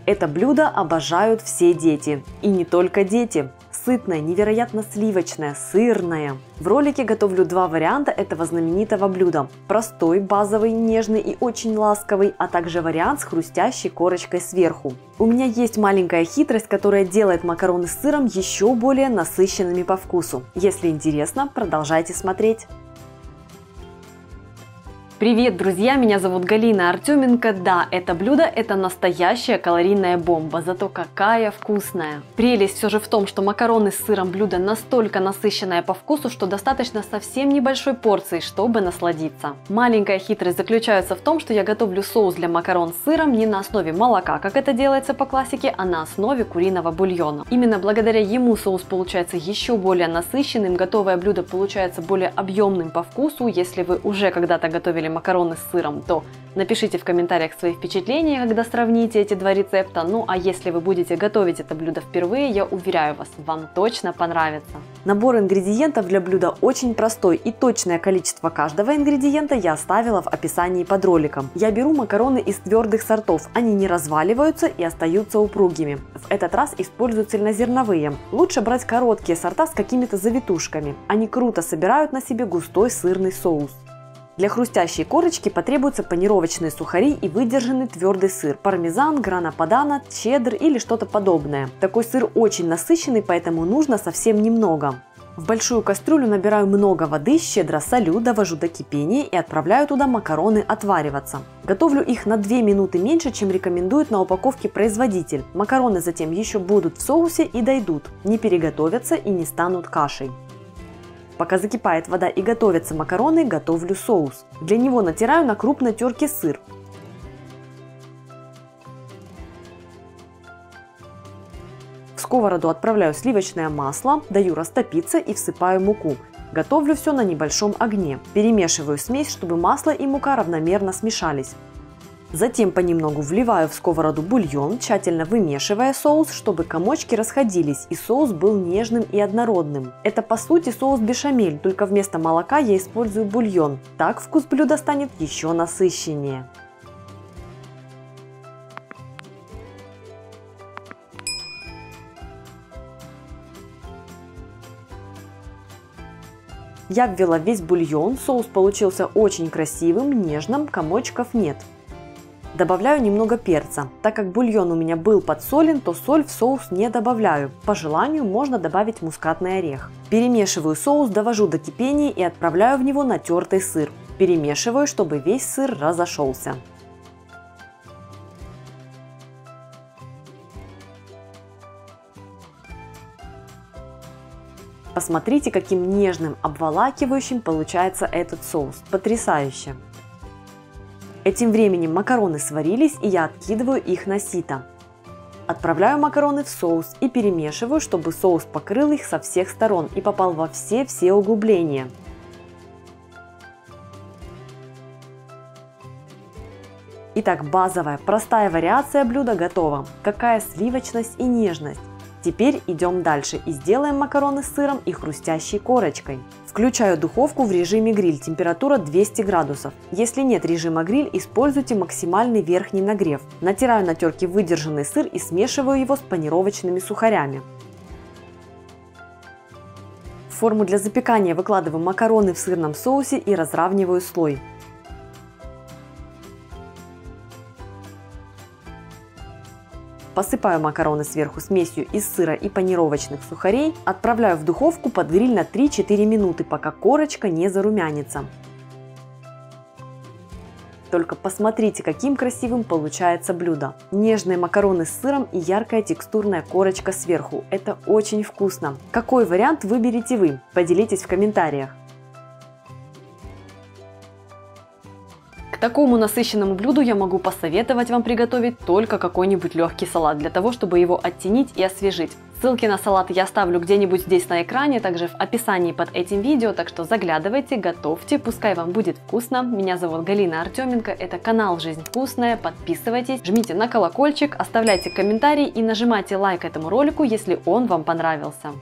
Это блюдо обожают все дети. И не только дети. Сытное, невероятно сливочное, сырное. В ролике готовлю два варианта этого знаменитого блюда. Простой, базовый, нежный и очень ласковый, а также вариант с хрустящей корочкой сверху. У меня есть маленькая хитрость, которая делает макароны с сыром еще более насыщенными по вкусу. Если интересно, продолжайте смотреть. Привет, друзья! Меня зовут Галина Артеменко. Да, это блюдо – это настоящая калорийная бомба, зато какая вкусная! Прелесть все же в том, что макароны с сыром блюдо настолько насыщенное по вкусу, что достаточно совсем небольшой порции, чтобы насладиться. Маленькая хитрость заключается в том, что я готовлю соус для макарон с сыром не на основе молока, как это делается по классике, а на основе куриного бульона. Именно благодаря ему соус получается еще более насыщенным, готовое блюдо получается более объемным по вкусу. Если вы уже когда-то готовили макароны с сыром, то напишите в комментариях свои впечатления, когда сравните эти два рецепта. Ну а если вы будете готовить это блюдо впервые, я уверяю вас, вам точно понравится. Набор ингредиентов для блюда очень простой, и точное количество каждого ингредиента я оставила в описании под роликом. Я беру макароны из твердых сортов, они не разваливаются и остаются упругими. В этот раз использую цельнозерновые. Лучше брать короткие сорта с какими-то завитушками. Они круто собирают на себе густой сырный соус. Для хрустящей корочки потребуются панировочные сухари и выдержанный твердый сыр, пармезан, грана падано, чеддер или что-то подобное. Такой сыр очень насыщенный, поэтому нужно совсем немного. В большую кастрюлю набираю много воды, щедро солю, довожу до кипения и отправляю туда макароны отвариваться. Готовлю их на 2 минуты меньше, чем рекомендует на упаковке производитель. Макароны затем еще будут в соусе и дойдут, не переготовятся и не станут кашей. Пока закипает вода и готовятся макароны, готовлю соус. Для него натираю на крупной терке сыр. В сковороду отправляю сливочное масло, даю растопиться и всыпаю муку. Готовлю все на небольшом огне. Перемешиваю смесь, чтобы масло и мука равномерно смешались. Затем понемногу вливаю в сковороду бульон, тщательно вымешивая соус, чтобы комочки расходились и соус был нежным и однородным. Это по сути соус бешамель, только вместо молока я использую бульон. Так вкус блюда станет еще насыщеннее. Я ввела весь бульон, соус получился очень красивым, нежным, комочков нет. Добавляю немного перца. Так как бульон у меня был подсолен, то соль в соус не добавляю. По желанию можно добавить мускатный орех. Перемешиваю соус, довожу до кипения и отправляю в него натертый сыр. Перемешиваю, чтобы весь сыр разошелся. Посмотрите, каким нежным, обволакивающим получается этот соус. Потрясающе! Этим временем макароны сварились, и я откидываю их на сито. Отправляю макароны в соус и перемешиваю, чтобы соус покрыл их со всех сторон и попал во все углубления. Итак, базовая, простая вариация блюда готова. Какая сливочность и нежность! Теперь идем дальше и сделаем макароны с сыром и хрустящей корочкой. Включаю духовку в режиме гриль, температура 200 градусов. Если нет режима гриль, используйте максимальный верхний нагрев. Натираю на терке выдержанный сыр и смешиваю его с панировочными сухарями. В форму для запекания выкладываю макароны в сырном соусе и разравниваю слой. Посыпаю макароны сверху смесью из сыра и панировочных сухарей, отправляю в духовку под гриль на 3-4 минуты, пока корочка не зарумянится. Только посмотрите, каким красивым получается блюдо. Нежные макароны с сыром и яркая текстурная корочка сверху. Это очень вкусно. Какой вариант выберете вы? Поделитесь в комментариях. К такому насыщенному блюду я могу посоветовать вам приготовить только какой-нибудь легкий салат, для того, чтобы его оттенить и освежить. Ссылки на салат я оставлю где-нибудь здесь на экране, также в описании под этим видео, так что заглядывайте, готовьте, пускай вам будет вкусно. Меня зовут Галина Артеменко, это канал «Жизнь вкусная», подписывайтесь, жмите на колокольчик, оставляйте комментарии и нажимайте лайк этому ролику, если он вам понравился.